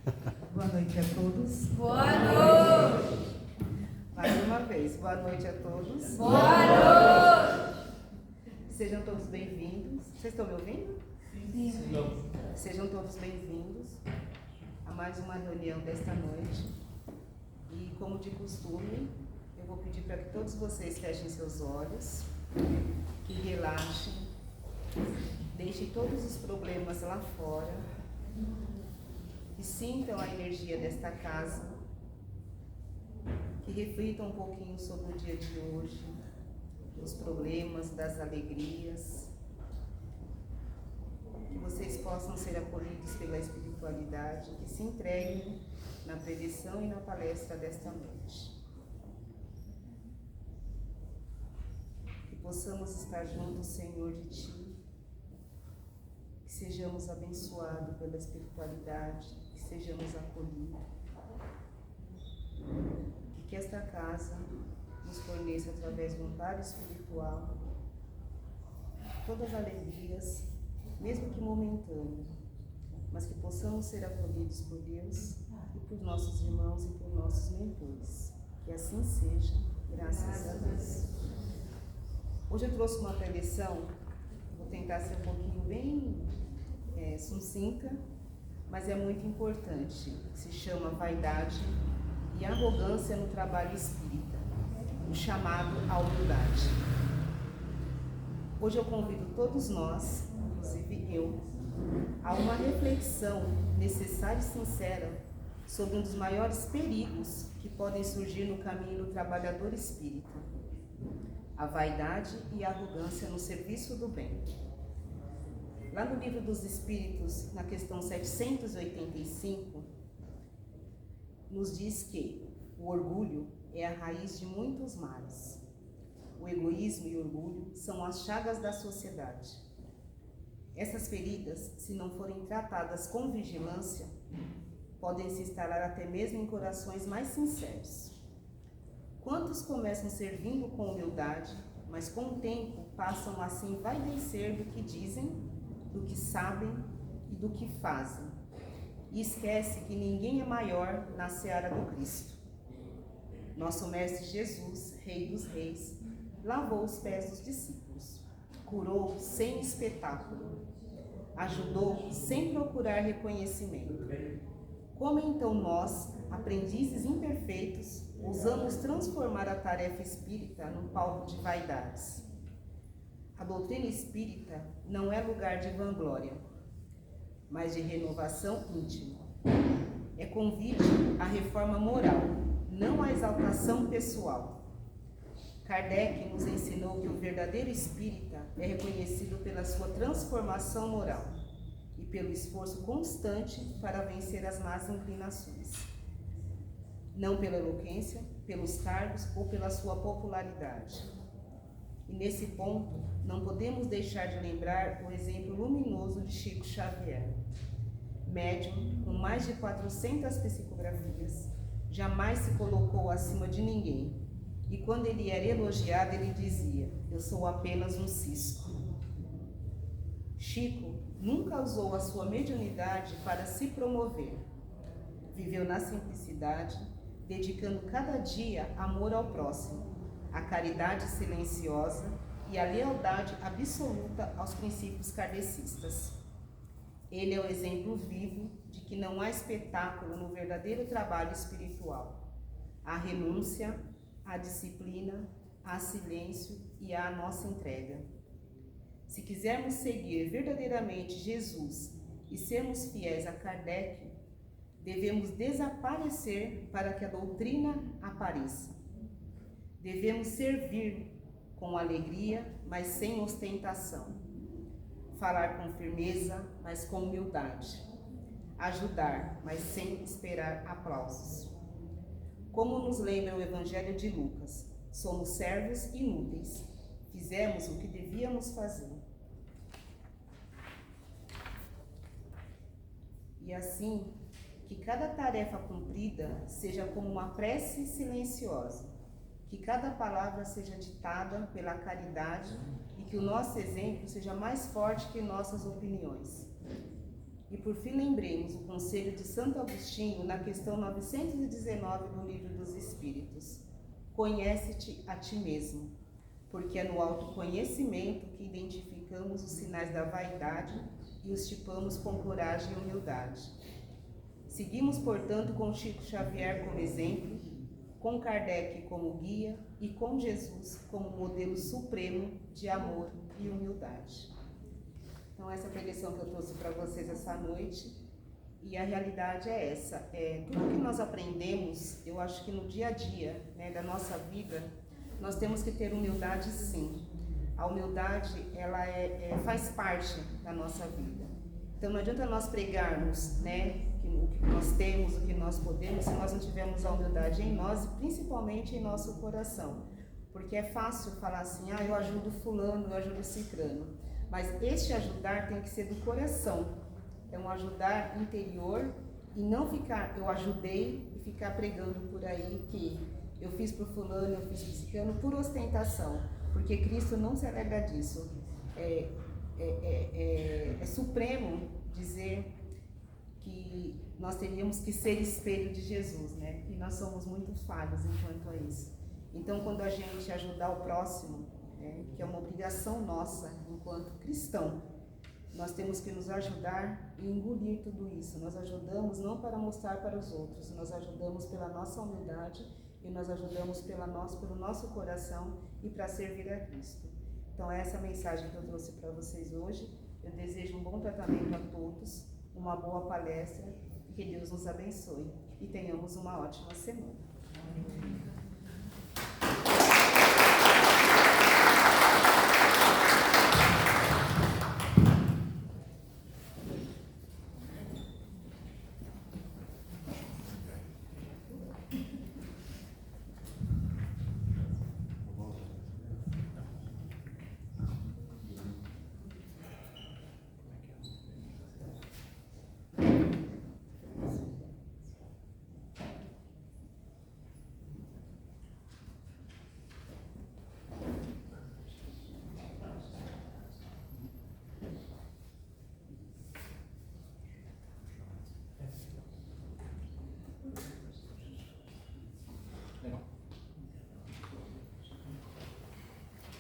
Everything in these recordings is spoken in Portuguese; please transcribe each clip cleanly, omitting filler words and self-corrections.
Boa noite a todos. Boa noite. Mais uma vez, boa noite a todos. Boa noite. Sejam todos bem-vindos. Vocês estão me ouvindo? Sim. Sejam todos bem-vindos a mais uma reunião desta noite. E, como de costume, eu vou pedir para que todos vocês fechem seus olhos, que relaxem, deixem todos os problemas lá fora, que sintam a energia desta casa, que reflitam um pouquinho sobre o dia de hoje, dos problemas, das alegrias, que vocês possam ser acolhidos pela espiritualidade, que se entreguem na predição e na palestra desta noite. Que possamos estar juntos, Senhor, de Ti, que sejamos abençoados pela espiritualidade, que sejamos acolhidos, que esta casa nos forneça, através do amparo espiritual, todas as alegrias, mesmo que momentâneas, mas que possamos ser acolhidos por Deus e por nossos irmãos e por nossos mentores. Que assim seja, graças a Deus. Hoje eu trouxe uma preleção, vou tentar ser um pouquinho bem sucinta, mas é muito importante. Se chama Vaidade e Arrogância no Trabalho Espírita, o chamado à humildade. Hoje eu convido todos nós, inclusive eu, a uma reflexão necessária e sincera sobre um dos maiores perigos que podem surgir no caminho do trabalhador espírita: a vaidade e a arrogância no serviço do bem. Lá no Livro dos Espíritos, na questão 785, nos diz que o orgulho é a raiz de muitos males. O egoísmo e o orgulho são as chagas da sociedade. Essas feridas, se não forem tratadas com vigilância, podem se instalar até mesmo em corações mais sinceros. Quantos começam servindo com humildade, mas com o tempo passam a se envaidecer do que dizem, do que sabem e do que fazem, e esquece que ninguém é maior na seara do Cristo. Nosso Mestre Jesus, Rei dos Reis, lavou os pés dos discípulos, curou sem espetáculo, ajudou sem procurar reconhecimento. Como então nós, aprendizes imperfeitos, ousamos transformar a tarefa espírita num palco de vaidades? A doutrina espírita não é lugar de vanglória, mas de renovação íntima. É convite à reforma moral, não à exaltação pessoal. Kardec nos ensinou que o verdadeiro espírita é reconhecido pela sua transformação moral e pelo esforço constante para vencer as más inclinações. Não pela eloquência, pelos cargos ou pela sua popularidade. E nesse ponto, não podemos deixar de lembrar o exemplo luminoso de Chico Xavier. Médium, com mais de 400 psicografias, jamais se colocou acima de ninguém. E quando ele era elogiado, ele dizia: eu sou apenas um cisco. Chico nunca usou a sua mediunidade para se promover. Viveu na simplicidade, dedicando cada dia amor ao próximo, a caridade silenciosa e a lealdade absoluta aos princípios kardecistas. Ele é o exemplo vivo de que não há espetáculo no verdadeiro trabalho espiritual. Há renúncia, há disciplina, há silêncio e há a nossa entrega. Se quisermos seguir verdadeiramente Jesus e sermos fiéis a Kardec, devemos desaparecer para que a doutrina apareça. Devemos servir com alegria, mas sem ostentação. Falar com firmeza, mas com humildade. Ajudar, mas sem esperar aplausos. Como nos lembra o Evangelho de Lucas, somos servos inúteis. Fizemos o que devíamos fazer. E assim, que cada tarefa cumprida seja como uma prece silenciosa, que cada palavra seja ditada pela caridade e que o nosso exemplo seja mais forte que nossas opiniões. E por fim lembremos o conselho de Santo Agostinho na questão 919 do Livro dos Espíritos. Conhece-te a ti mesmo, porque é no autoconhecimento que identificamos os sinais da vaidade e os tipamos com coragem e humildade. Seguimos, portanto, com Chico Xavier como exemplo, com Kardec como guia e com Jesus como modelo supremo de amor e humildade. Então, essa é a pregação que eu trouxe para vocês essa noite, e a realidade é essa. Tudo que nós aprendemos, eu acho que no dia a dia, né, da nossa vida, nós temos que ter humildade, sim. A humildade, ela faz parte da nossa vida. Então, não adianta nós pregarmos, né, o que nós temos, o que nós podemos, se nós não tivermos a humildade em nós, e principalmente em nosso coração. Porque é fácil falar assim, eu ajudo fulano, eu ajudo cicrano. Mas este ajudar tem que ser do coração. É um ajudar interior e não ficar, eu ajudei e ficar pregando por aí que eu fiz por fulano, eu fiz por cicrano, por ostentação. Porque Cristo não se alegra disso. É supremo dizer que nós teríamos que ser espelho de Jesus, né? E nós somos muito falhos enquanto a isso. Então, quando a gente ajudar o próximo, que é uma obrigação nossa enquanto cristão, nós temos que nos ajudar e engolir tudo isso. Nós ajudamos não para mostrar para os outros, nós ajudamos pela nossa humildade e nós ajudamos pelo nosso coração e para servir a Cristo. Então, essa é a mensagem que eu trouxe para vocês hoje. Eu desejo um bom tratamento a todos, uma boa palestra e que Deus nos abençoe e tenhamos uma ótima semana.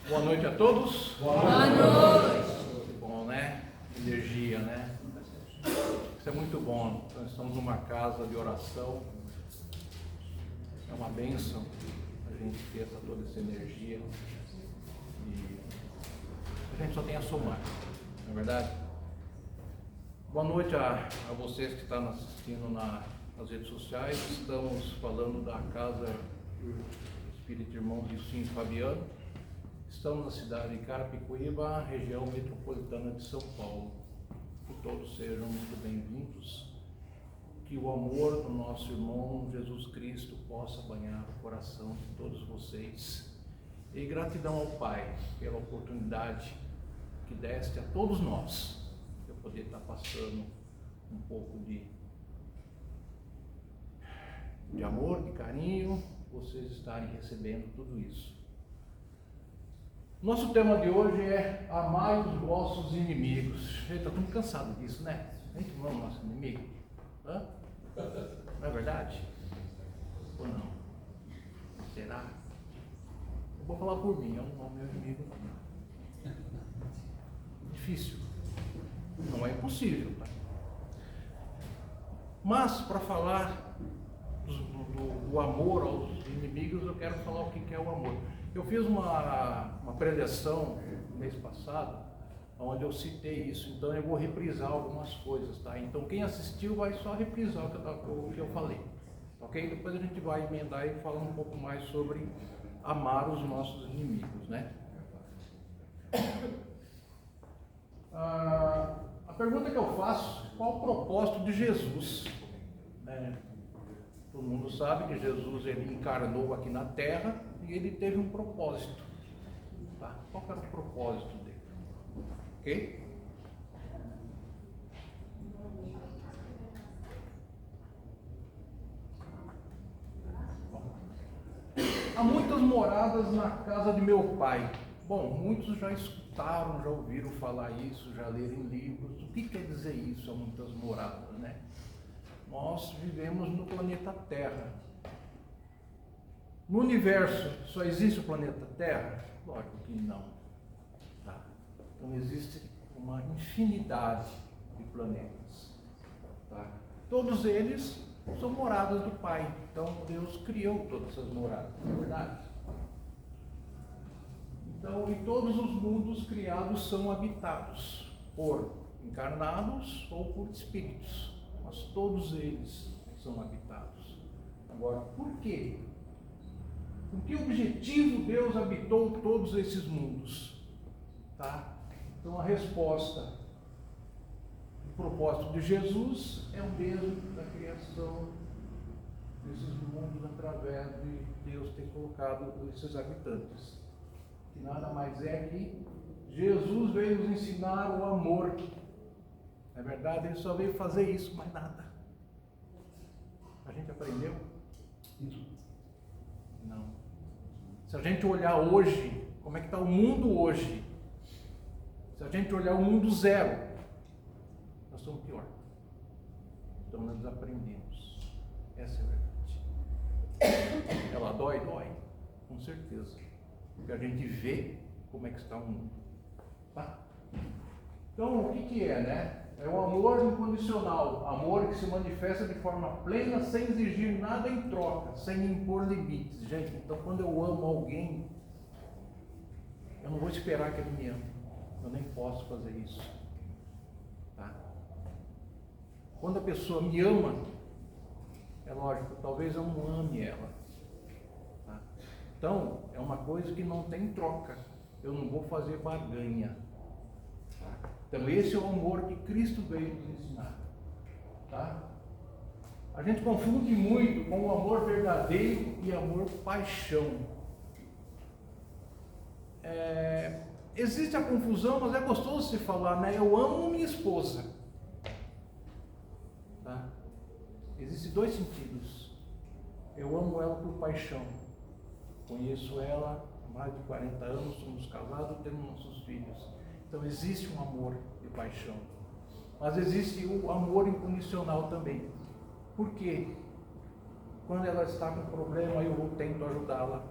Boa noite a todos. Boa noite. Muito bom, né? Energia, né? Isso é muito bom. Nós estamos numa casa de oração. É uma bênção a gente ter toda essa energia. E a gente só tem a somar, não é verdade? Boa noite a vocês que estão assistindo nas redes sociais. Estamos falando da Casa Espírita Irmão Ricinho Fabiano. Estamos na cidade de Carapicuíba, região metropolitana de São Paulo. Que todos sejam muito bem-vindos. Que o amor do nosso irmão Jesus Cristo possa banhar o coração de todos vocês. E gratidão ao Pai pela oportunidade que deste a todos nós de eu poder estar passando um pouco de amor, de carinho, vocês estarem recebendo tudo isso. Nosso tema de hoje é amai os vossos inimigos. Eita, estamos cansados disso, né? A gente não ama o nosso inimigo. Hã? Não é verdade? Ou não? Será? Eu vou falar por mim, eu não amo meu inimigo. Difícil. Não é impossível, tá? Mas, para falar do amor aos inimigos, eu quero falar o que é o amor. Eu fiz uma preleção no mês passado, onde eu citei isso, então eu vou reprisar algumas coisas, tá? Então quem assistiu vai só reprisar o que eu falei, ok? Depois a gente vai emendar e falar um pouco mais sobre amar os nossos inimigos, né? A pergunta que eu faço, qual o propósito de Jesus? Todo mundo sabe que Jesus ele encarnou aqui na Terra e ele teve um propósito. Tá? Qual era o propósito dele? Ok? Bom. Há muitas moradas na casa de meu pai. Bom, muitos já escutaram, já ouviram falar isso, já leram em livros. O que quer dizer isso? Há muitas moradas, né? Nós vivemos no planeta Terra. No universo só existe o planeta Terra? Lógico que não. Tá? Então existe uma infinidade de planetas. Tá? Todos eles são moradas do Pai. Então Deus criou todas essas moradas, não é verdade? Então, e todos os mundos criados são habitados por encarnados ou por espíritos. Mas todos eles são habitados. Agora, por quê? Com que objetivo Deus habitou todos esses mundos? Tá? Então a resposta, o propósito de Jesus é o mesmo da criação desses mundos através de Deus ter colocado esses habitantes. Que nada mais é que Jesus veio nos ensinar o amor. Na verdade, ele só veio fazer isso, mais nada. A gente aprendeu? Não. Se a gente olhar hoje, como é que está o mundo hoje? Se a gente olhar o mundo zero, nós somos pior. Então nós aprendemos. Essa é a verdade. Ela dói? Dói. Com certeza. Porque a gente vê como é que está o mundo. Tá? Então o que é, né? É o amor incondicional, amor que se manifesta de forma plena, sem exigir nada em troca, sem impor limites. Gente, então quando eu amo alguém, eu não vou esperar que ele me ame. Eu nem posso fazer isso. Tá? Quando a pessoa me ama, é lógico, talvez eu não ame ela. Tá? Então, é uma coisa que não tem troca. Eu não vou fazer barganha. Então esse é o amor que Cristo veio nos ensinar. Tá? A gente confunde muito com o amor verdadeiro e amor paixão. Existe a confusão, mas é gostoso se falar, né? Eu amo minha esposa. Tá? Existem dois sentidos. Eu amo ela por paixão. Conheço ela há mais de 40 anos, somos casados, temos nossos filhos. Então existe um amor de paixão, mas existe o amor incondicional também. Por quê? Quando ela está com problema, eu tento ajudá-la.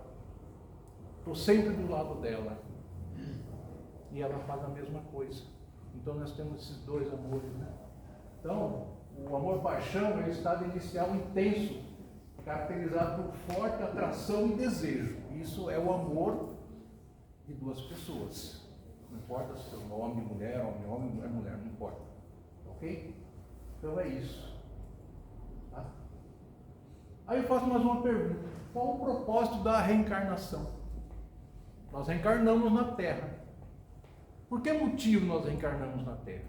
Estou sempre do lado dela. E ela faz a mesma coisa. Então nós temos esses dois amores, né? Então, o amor-paixão é o estado inicial intenso, caracterizado por forte atração e desejo. Isso é o amor de duas pessoas. Não importa se é homem, mulher, mulher, não importa. Ok? Então é isso. Tá? Aí eu faço mais uma pergunta. Qual o propósito da reencarnação? Nós reencarnamos na Terra. Por que motivo nós reencarnamos na Terra?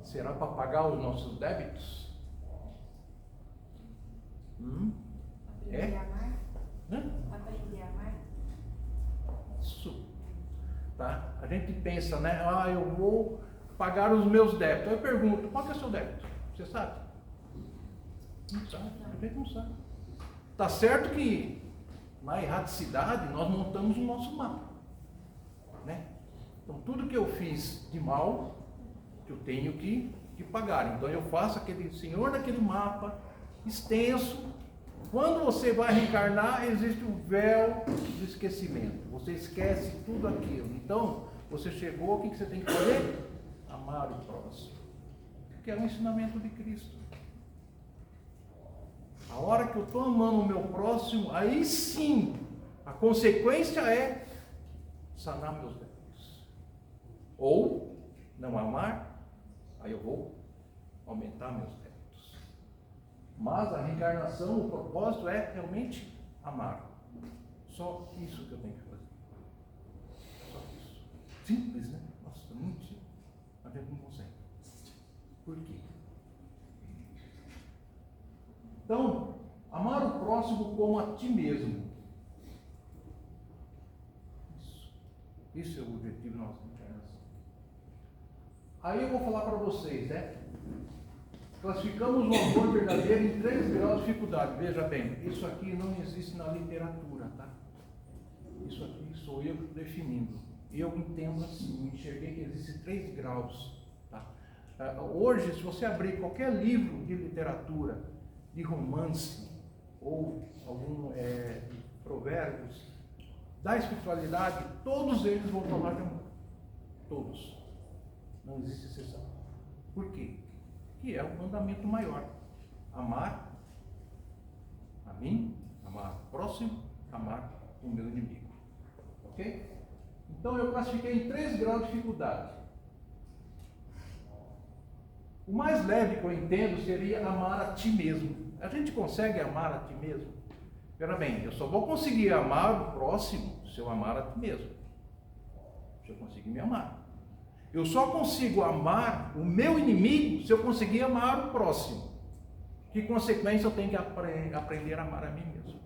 Será para pagar os nossos débitos? Aprender a amar? Hã? Aprender a amar? Isso. Tá? A gente pensa, né? Eu vou pagar os meus débitos. Aí eu pergunto, qual que é o seu débito? Você sabe? Não sabe. A gente não sabe. Tá certo que na erraticidade nós montamos o nosso mapa. Né? Então tudo que eu fiz de mal, eu tenho que pagar. Então eu faço aquele senhor daquele mapa extenso. Quando você vai reencarnar, existe o véu do esquecimento. Você esquece tudo aquilo. Então, você chegou, o que você tem que fazer? Amar o próximo. Que é o ensinamento de Cristo. A hora que eu estou amando o meu próximo, aí sim, a consequência é sanar meus débitos. Ou, não amar, aí eu vou aumentar meus débitos. Mas a reencarnação, o propósito é realmente amar. Só isso que eu tenho que fazer. Só isso. Simples, né? Nossa, muito simples. A gente não consegue. Por quê? Então, amar o próximo como a ti mesmo. Isso é o objetivo da nossa encarnação. Aí eu vou falar para vocês, né? Classificamos o amor verdadeiro em 3 graus de dificuldade. Veja bem, isso aqui não existe na literatura, tá? Isso aqui sou eu definindo. E eu entendo assim, eu enxerguei que existem 3 graus. Tá? Hoje, se você abrir qualquer livro de literatura, de romance, ou algum provérbios, da espiritualidade, todos eles vão falar de amor. Todos. Não existe exceção. Por quê? Que é o mandamento maior. Amar a mim, amar o próximo, amar o meu inimigo. Ok? Então eu classifiquei em 3 graus de dificuldade. O mais leve que eu entendo seria amar a ti mesmo. A gente consegue amar a ti mesmo? Espera bem, eu só vou conseguir amar o próximo se eu amar a ti mesmo. Se eu conseguir me amar. Eu só consigo amar o meu inimigo se eu conseguir amar o próximo. Que consequência eu tenho que aprender a amar a mim mesmo.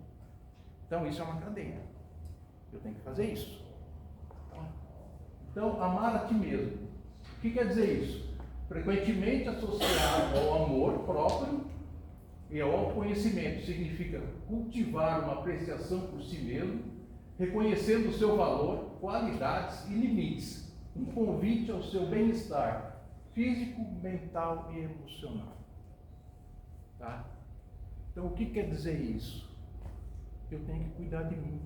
Então isso é uma cadeia. Eu tenho que fazer isso. Então, amar a ti mesmo. O que quer dizer isso? Frequentemente associado ao amor próprio e ao autoconhecimento. Significa cultivar uma apreciação por si mesmo, reconhecendo o seu valor, qualidades e limites. Um convite ao seu bem-estar físico, mental e emocional. Tá? Então, o que quer dizer isso? Eu tenho que cuidar de mim.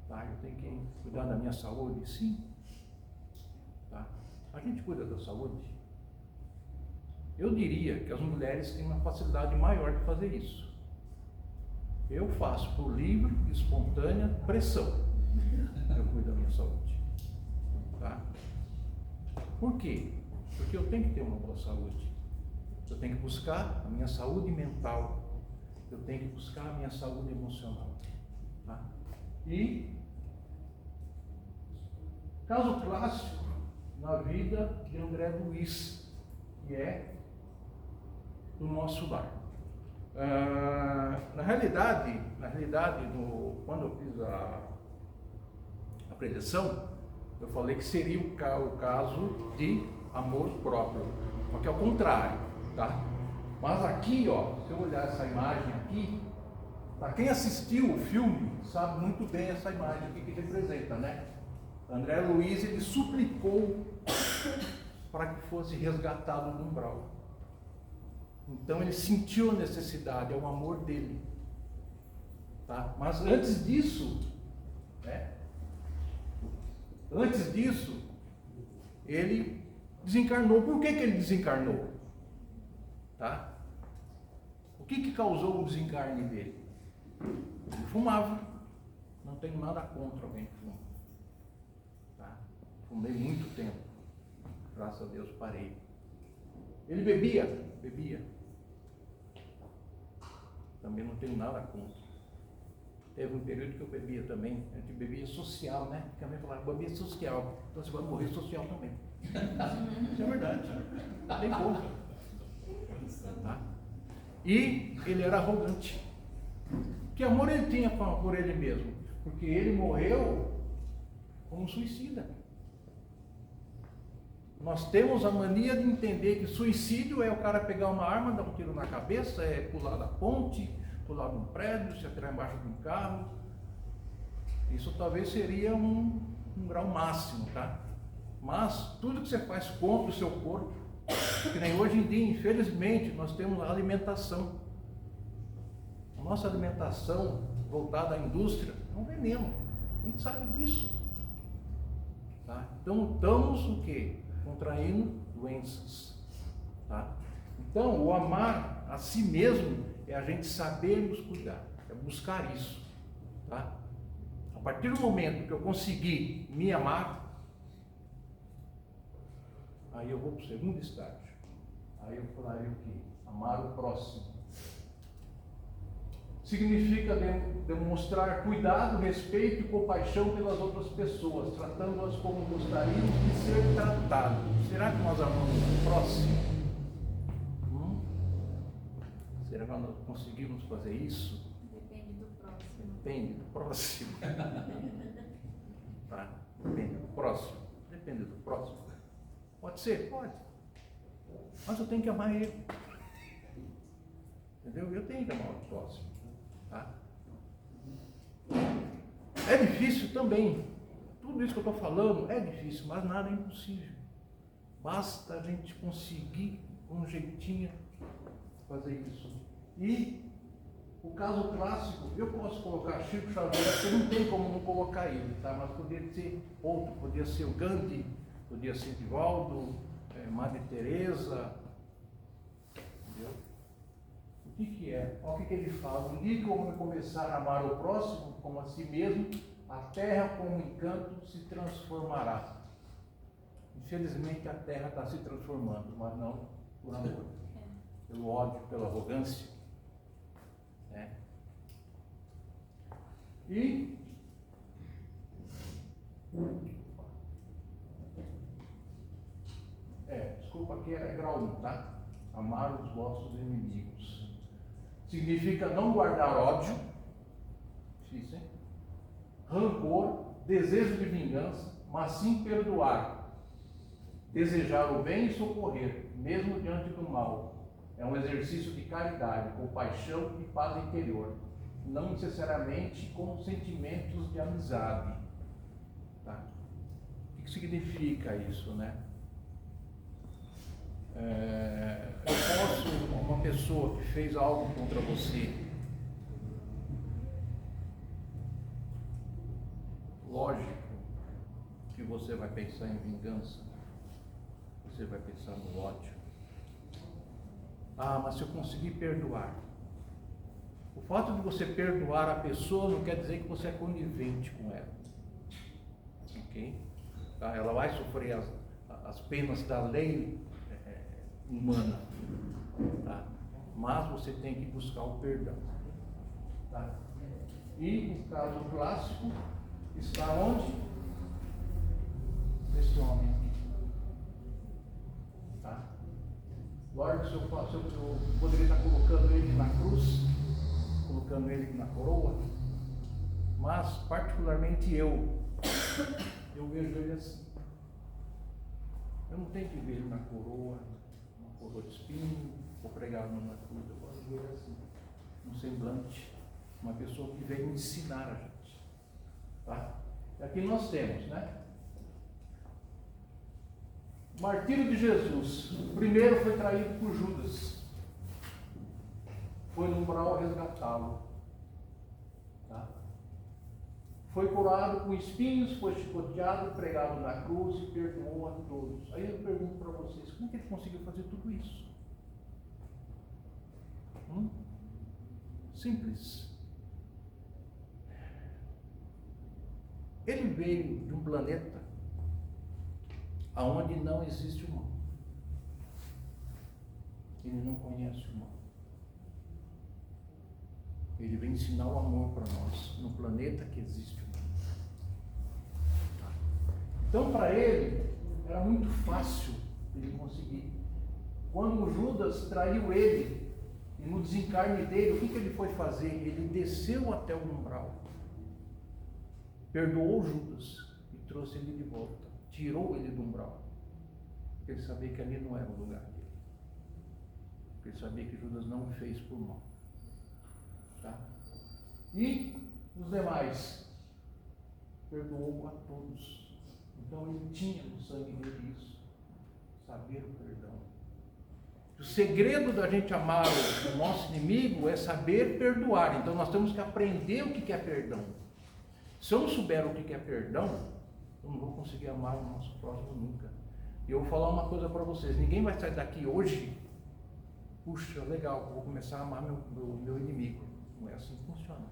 Tá? Eu tenho que cuidar da minha saúde, sim. Tá? A gente cuida da saúde. Eu diria que as mulheres têm uma facilidade maior de fazer isso. Eu faço por livre, espontânea pressão. Eu cuido da minha saúde. Tá? Por quê? Porque eu tenho que ter uma boa saúde. Eu tenho que buscar a minha saúde mental. Eu tenho que buscar a minha saúde emocional. Tá? E caso clássico na vida de André Luiz, que é do nosso lar. Na realidade, quando eu fiz a preleção, eu falei que seria o caso de amor próprio, só que é o contrário, tá? Mas aqui, ó, se eu olhar essa imagem aqui, para quem assistiu o filme sabe muito bem essa imagem aqui que representa, né? André Luiz, ele suplicou para que fosse resgatado do umbral. Então ele sentiu a necessidade, é o amor dele. Tá? Mas antes disso, né? Antes disso, ele desencarnou. Por que ele desencarnou? Tá? O que causou o desencarne dele? Ele fumava. Não tenho nada contra alguém que fuma. Tá? Fumei muito tempo. Graças a Deus parei. Ele bebia. Também não tenho nada contra. Teve um período que eu bebia também. A gente bebia social, né? Também falava, bebia social. Então você vai morrer social também. Isso é verdade. Tem contra. Tá? E ele era arrogante. Que amor ele tinha por ele mesmo? Porque ele morreu como suicida. Nós temos a mania de entender que suicídio é o cara pegar uma arma, dar um tiro na cabeça, é pular da ponte, pular de um prédio, se atirar embaixo de um carro. Isso talvez seria um grau máximo, tá? Mas tudo que você faz contra o seu corpo, que nem hoje em dia, infelizmente, nós temos a alimentação. A nossa alimentação voltada à indústria é um veneno. A gente sabe disso. Tá? Então estamos o quê? Contraindo doenças. Tá? Então o amar a si mesmo é a gente saber nos cuidar, é buscar isso. Tá? A partir do momento que eu conseguir me amar, aí eu vou para o segundo estágio. Aí eu falarei o quê? Amar o próximo. Significa demonstrar cuidado, respeito e compaixão pelas outras pessoas, tratando-as como gostaríamos de ser tratados. Será que nós amamos o próximo? Será que nós conseguimos fazer isso? Depende do próximo. Depende do próximo. Tá? Depende do próximo. Depende do próximo. Pode ser? Pode. Mas eu tenho que amar ele. Entendeu? Eu tenho que amar o próximo. Tá? É difícil também, tudo isso que eu estou falando é difícil, mas nada é impossível. Basta a gente conseguir um jeitinho fazer isso. E o caso clássico, eu posso colocar Chico Xavier, porque não tem como não colocar ele, tá? Mas poderia ser outro, podia ser o Gandhi, podia ser Divaldo, Madre Teresa, entendeu? O que é? Olha o que ele fala. Um dia que eu começar a amar o próximo como a si mesmo, a terra como encanto se transformará. Infelizmente a terra está se transformando, mas não por amor, pelo ódio, pela arrogância. E desculpa, aqui é grau 1, tá? Amar os vossos inimigos. Significa não guardar ódio, difícil, hein? Rancor, desejo de vingança, mas sim perdoar. Desejar o bem e socorrer, mesmo diante do mal. É um exercício de caridade, compaixão e paz interior. Não necessariamente com sentimentos de amizade. Tá? O que significa isso, né? Eu posso, uma pessoa que fez algo contra você, lógico que você vai pensar em vingança, você vai pensar no ódio. Mas se eu conseguir perdoar, o fato de você perdoar a pessoa não quer dizer que você é conivente com ela, ok? Tá? Ela vai sofrer as penas da lei humana, tá? Mas você tem que buscar o perdão, tá? E o caso clássico está onde? Nesse homem aqui, tá? Lógico que eu poderia estar colocando ele na cruz, colocando ele na coroa, mas particularmente eu vejo ele assim. Eu não tenho que ver ele na coroa de espinho, ou pregado na cruz. Eu posso ver ele assim, um semblante, uma pessoa que veio ensinar a gente, tá? E aqui nós temos, né? O martírio de Jesus. O primeiro foi traído por Judas. Foi no umbral resgatá-lo. Tá? Foi curado com espinhos, foi chicoteado, pregado na cruz e perdoou a todos. Aí eu pergunto para vocês, como é que ele conseguiu fazer tudo isso? Simples. Ele veio de um planeta aonde não existe o mal. Ele não conhece o mal. Ele vem ensinar o amor para nós, no planeta que existe o mal. Então, para ele, era muito fácil ele conseguir. Quando Judas traiu ele, e no desencarne dele, o que ele foi fazer? Ele desceu até o umbral, perdoou Judas e trouxe ele de volta, tirou ele do umbral, porque ele sabia que ali não era o lugar dele, porque ele sabia que Judas não fez por mal. Tá? E os demais, perdoou a todos. Então ele tinha no sangue dele isso, saber o perdão. O segredo da gente amar o nosso inimigo é saber perdoar. Então nós temos que aprender o que é perdão. Se eu não souber o que é perdão, eu não vou conseguir amar o nosso próximo nunca. E eu vou falar uma coisa para vocês: ninguém vai sair daqui hoje, puxa, legal, vou começar a amar meu inimigo. Não é assim que funciona.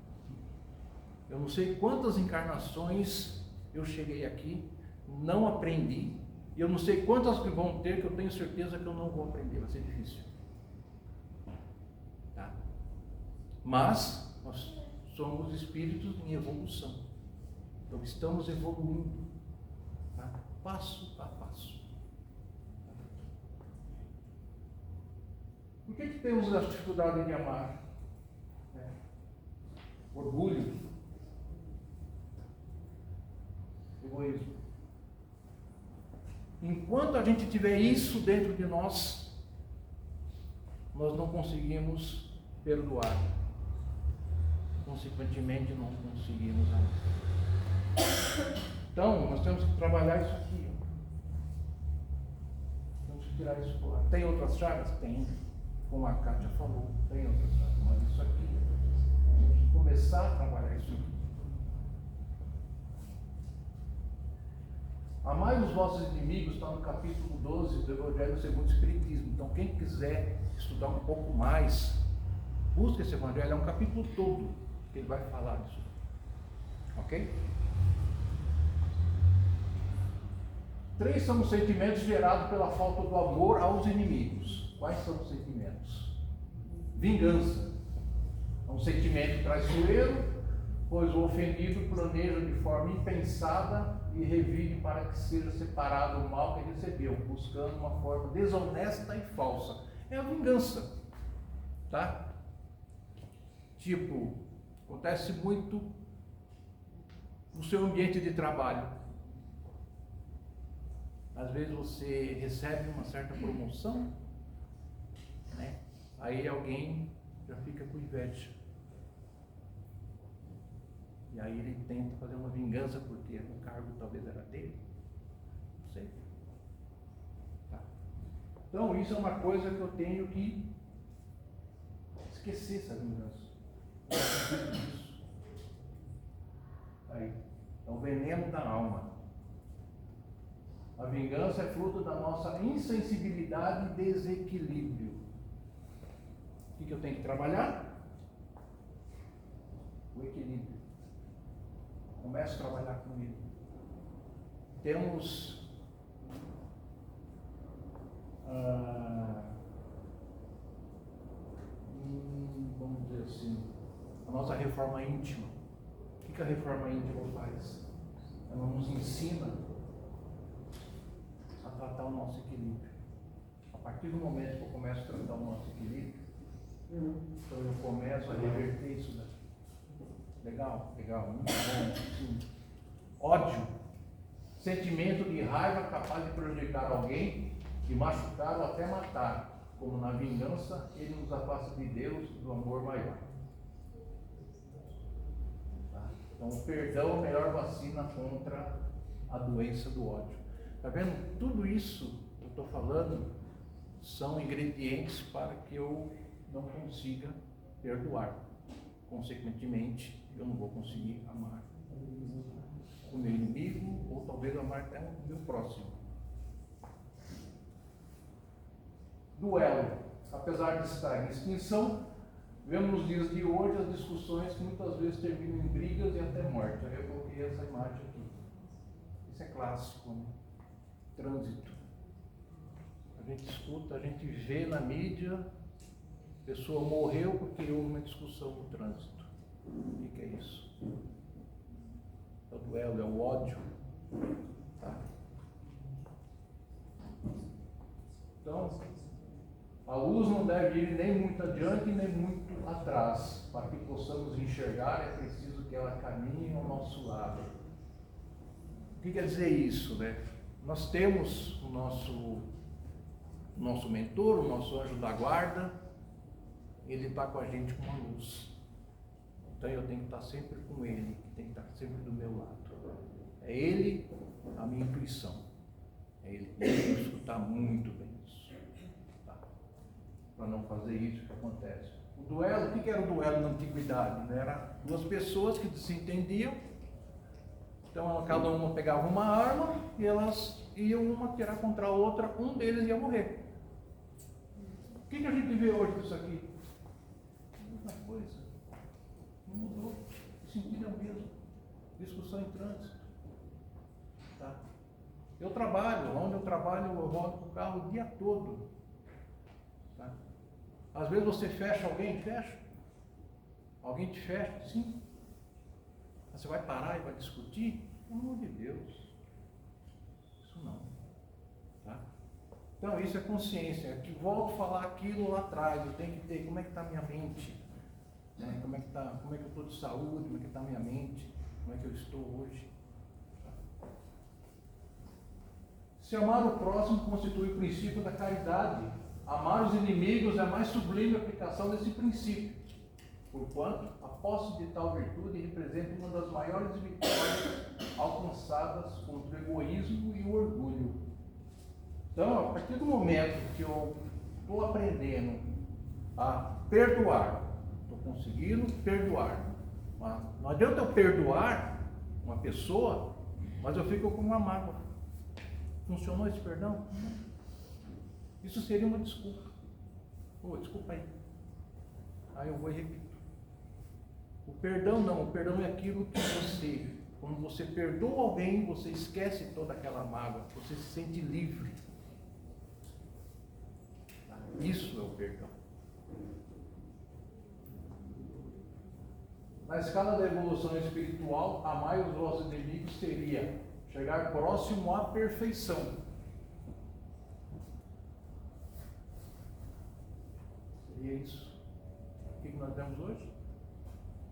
Eu não sei quantas encarnações eu cheguei aqui, não aprendi, e eu não sei quantas que vão ter, que eu tenho certeza que eu não vou aprender, vai ser difícil. Tá? Mas nós somos espíritos em evolução, então estamos evoluindo, tá? Passo a passo. Por que temos a dificuldade de amar? Orgulho, egoísmo. Enquanto a gente tiver isso dentro de nós, nós não conseguimos perdoar. Consequentemente, não conseguimos amar. Então, nós temos que trabalhar isso aqui. Ó. Temos que tirar isso fora. Tem outras chagas? Tem. Como a Kátia falou, tem outras chagas. Mas isso aqui, temos que começar a trabalhar isso aqui. Amai os vossos inimigos, está no capítulo 12 do Evangelho segundo o Espiritismo. Então, quem quiser estudar um pouco mais, busque esse Evangelho, é um capítulo todo que ele vai falar disso. Ok? 3 são os sentimentos gerados pela falta do amor aos inimigos. Quais são os sentimentos? Vingança. É um sentimento traiçoeiro, pois o ofendido planeja de forma impensada e revive para que seja separado o mal que recebeu, buscando uma forma desonesta e falsa. É a vingança, tá? Tipo, acontece muito no seu ambiente de trabalho. Às vezes você recebe uma certa promoção, né? Aí alguém já fica com inveja. E aí ele tenta fazer uma vingança porque o cargo talvez era dele. Não sei. Tá. Então isso é uma coisa que eu tenho que esquecer, essa vingança. Isso. Aí. É o veneno da alma. A vingança é fruto da nossa insensibilidade e desequilíbrio. O que eu tenho que trabalhar? O equilíbrio. Começo a trabalhar com ele. Temos vamos dizer assim, a nossa reforma íntima. O que a reforma íntima faz? Ela nos ensina a tratar o nosso equilíbrio. A partir do momento que eu começo a tratar o nosso equilíbrio, então eu começo a reverter isso daqui. Legal, muito bom. Sim. Ódio, sentimento de raiva capaz de prejudicar alguém, de machucar ou até matar. Como na vingança, ele nos afasta de Deus, do amor maior. Tá? Então, o perdão é a melhor vacina contra a doença do ódio. Está vendo? Tudo isso que eu estou falando são ingredientes para que eu não consiga perdoar. Consequentemente, eu não vou conseguir amar o meu inimigo, ou talvez amar até o meu próximo. Duelo. Apesar de estar em extinção, vemos nos dias de hoje as discussões que muitas vezes terminam em brigas e até morte. Eu coloquei essa imagem aqui. Isso é clássico, né? Trânsito. A gente escuta, a gente vê na mídia, a pessoa morreu porque houve uma discussão no trânsito. O que é isso? É o duelo, é o ódio. Tá? Então, a luz não deve ir nem muito adiante nem muito atrás. Para que possamos enxergar, é preciso que ela caminhe ao nosso lado. O que quer dizer isso, né? Nós temos o nosso mentor, o nosso anjo da guarda, ele está com a gente com uma luz. Então eu tenho que estar sempre com ele, tem que estar sempre do meu lado. É ele a minha intuição. É ele. Eu tenho que escutar muito bem isso. Tá? Para não fazer isso que acontece. O duelo, o que era o duelo na antiguidade? Era duas pessoas que se entendiam. Então cada uma pegava uma arma e elas iam uma tirar contra a outra, um deles ia morrer. O que a gente vê hoje disso aqui? Muita coisa. Não mudou. O sentido é o mesmo. Discussão em trânsito. Tá? Eu trabalho, onde eu trabalho, eu rodo com o carro o dia todo. Tá? Às vezes você fecha alguém, fecha. Alguém te fecha, sim. Você vai parar e vai discutir? Pelo amor de Deus. Isso não. Tá? Então isso é consciência. Que volto a falar aquilo lá atrás. Eu tenho que ter como é que está a minha mente. Né? Como é que eu estou de saúde, como é que está a minha mente, como é que eu estou hoje. Se amar o próximo constitui o princípio da caridade. Amar os inimigos é a mais sublime aplicação desse princípio. porquanto a posse de tal virtude representa uma das maiores vitórias alcançadas contra o egoísmo e o orgulho. Então, a partir do momento que eu estou aprendendo a perdoar, estou conseguindo perdoar. Não adianta eu perdoar uma pessoa, mas eu fico com uma mágoa. Funcionou esse perdão? Isso seria uma desculpa. Desculpa aí. Aí eu vou e repito. O perdão não, o perdão é aquilo que você, quando você perdoa alguém, você esquece toda aquela mágoa, você se sente livre. Isso é o perdão. Na escala da evolução espiritual, amai os vossos inimigos seria chegar próximo à perfeição. Seria isso. O que nós temos hoje?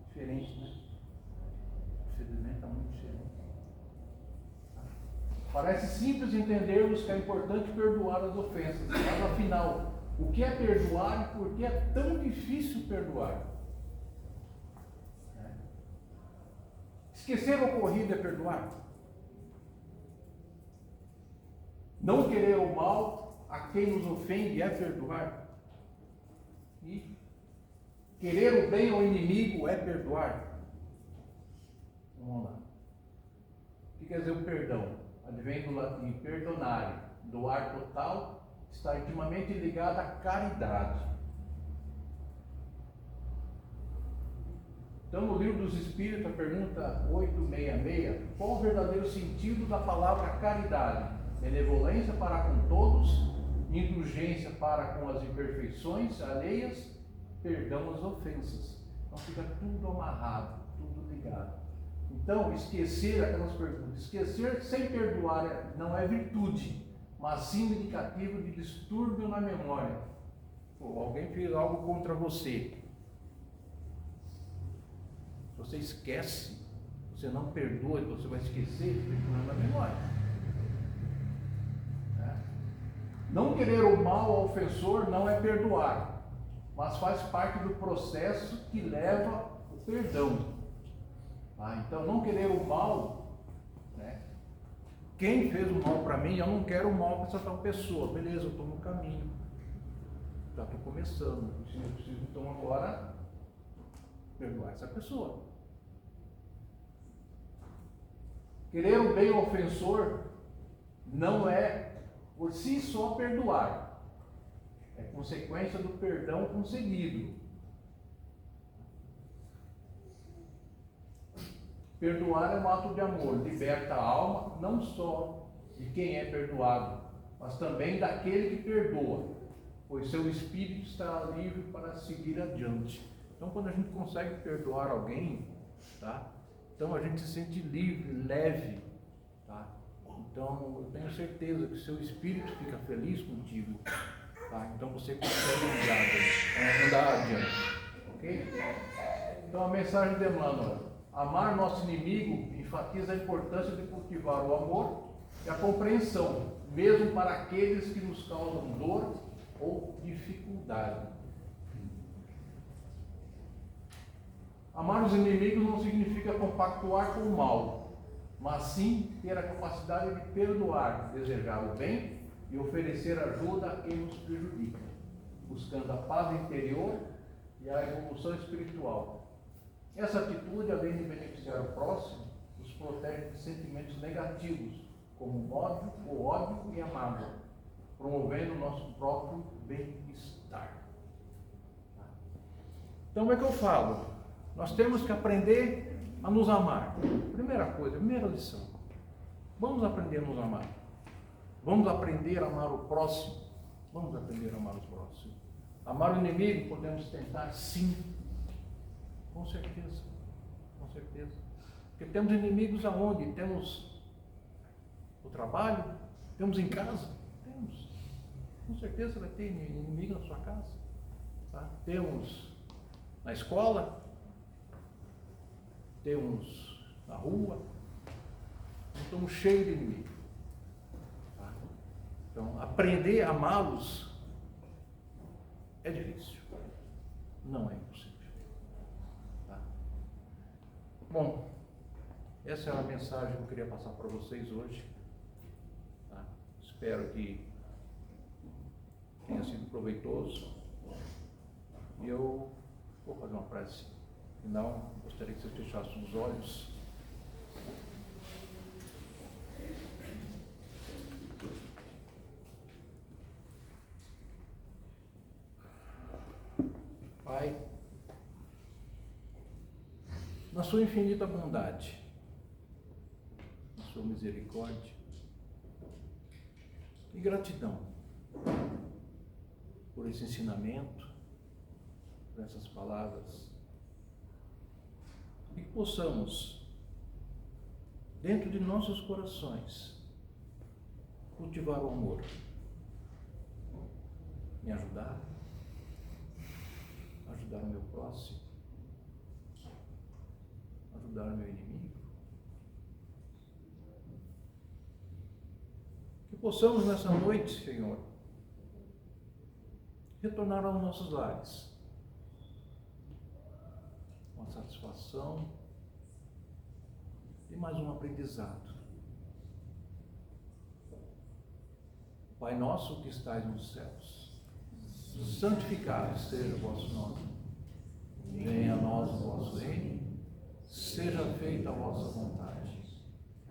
Diferente, né? Infelizmente está muito diferente. Parece simples entendermos que é importante perdoar as ofensas, mas afinal, o que é perdoar e por que é tão difícil perdoar? Esquecer o ocorrido é perdoar? Não querer o mal a quem nos ofende é perdoar? E querer o bem ao inimigo é perdoar? Vamos lá. O que quer dizer o perdão? Advém do latim perdonare, doar total, está intimamente ligado à caridade. Então, no Livro dos Espíritos, a pergunta 866, qual o verdadeiro sentido da palavra caridade? Benevolência para com todos, indulgência para com as imperfeições alheias, perdão às ofensas. Então fica tudo amarrado, tudo ligado. Então, esquecer aquelas perguntas. Esquecer sem perdoar não é virtude, mas sim um indicativo de distúrbio na memória. Alguém fez algo contra você. Você esquece, você não perdoa, você vai esquecer, fica na memória. Não querer o mal ao ofensor não é perdoar, mas faz parte do processo que leva o perdão. Então, não querer o mal, né? Quem fez o mal para mim, eu não quero o mal para essa tal pessoa. Beleza, eu estou no caminho, já estou começando, eu preciso então agora perdoar essa pessoa. Querer o bem ao ofensor não é por si só perdoar, é consequência do perdão concedido. Perdoar é um ato de amor, liberta a alma não só de quem é perdoado, mas também daquele que perdoa, pois seu espírito está livre para seguir adiante. Então, quando a gente consegue perdoar alguém, tá? Então a gente se sente livre, leve, tá? Então eu tenho certeza que seu espírito fica feliz contigo, tá? Então você consegue andar adiante, ok? Então a mensagem de Emmanuel: amar nosso inimigo enfatiza a importância de cultivar o amor e a compreensão, mesmo para aqueles que nos causam dor ou dificuldade. Amar os inimigos não significa compactuar com o mal, mas sim ter a capacidade de perdoar, desejar o bem e oferecer ajuda a quem nos prejudica, buscando a paz interior e a evolução espiritual. Essa atitude, além de beneficiar o próximo, nos protege de sentimentos negativos, como o ódio e a mágoa, promovendo o nosso próprio bem-estar. Então, como é que eu falo? Nós temos que aprender a nos amar. Primeira coisa, primeira lição. Vamos aprender a nos amar. Vamos aprender a amar o próximo. Vamos aprender a amar o próximo. Amar o inimigo podemos tentar, sim. Com certeza. Com certeza. Porque temos inimigos aonde? Temos no trabalho? Temos em casa? Temos. Com certeza vai ter inimigo na sua casa. Tá? Temos na escola? Temos na rua, estamos cheios de inimigos. Tá? Então, aprender a amá-los é difícil, não é impossível. Bom, essa era a mensagem que eu queria passar para vocês hoje. Tá? Espero que tenha sido proveitoso. E eu vou fazer uma prece final. Gostaria que vocês fechassem os olhos. Pai, na sua infinita bondade, na sua misericórdia e gratidão por esse ensinamento, por essas palavras, e que possamos, dentro de nossos corações, cultivar o amor, me ajudar o meu próximo, ajudar o meu inimigo. Que possamos nessa noite, Senhor, retornar aos nossos lares com a satisfação e mais um aprendizado. Pai nosso que estais nos céus, santificado seja o vosso nome. Venha a nós o vosso reino, seja feita a vossa vontade,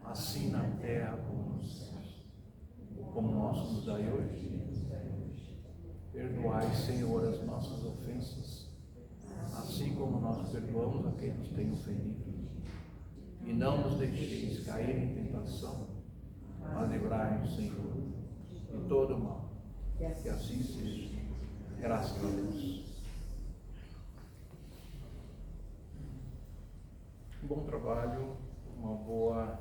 assim na terra como nos céus. O pão nosso nos dai hoje. Perdoai, Senhor, as nossas ofensas, assim como nós perdoamos a quem nos tem ofendido. E não nos deixeis cair em tentação, mas livrai-nos, Senhor, de todo o mal. Que assim seja. Graças a Deus. Bom trabalho, uma boa